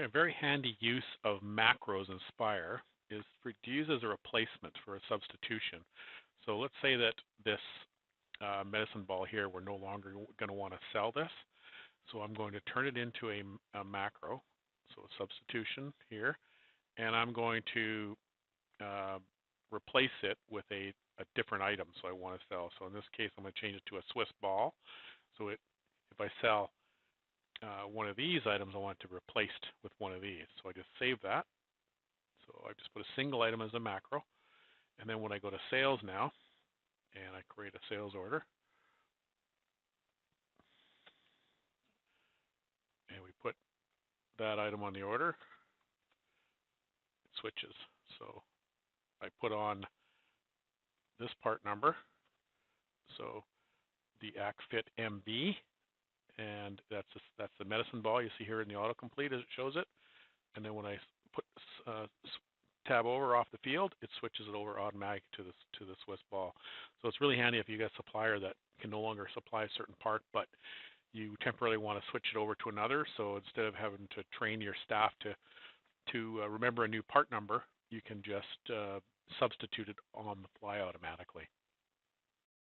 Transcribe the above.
A very handy use of macros in Spire is to use as a replacement for a substitution. So let's say that this medicine ball here, we're no longer going to want to sell this. So I'm going to turn it into a macro, so a substitution here, and I'm going to replace it with a different item so I want to sell. So in this case, I'm going to change it to a Swiss ball. So if I sell one of these items, I want it to be replaced with one of these. So I just save that. So I just put a single item as a macro. And then when I go to sales now, and I create a sales order, and we put that item on the order, it switches. So I put on this part number, so the ACFIT MB, and that's the medicine ball you see here in the autocomplete as it shows it. And then when I put tab over off the field, it switches it over automatically to the Swiss ball. So it's really handy if you got a supplier that can no longer supply a certain part, but you temporarily want to switch it over to another. So instead of having to train your staff to remember a new part number, you can just substitute it on the fly automatically.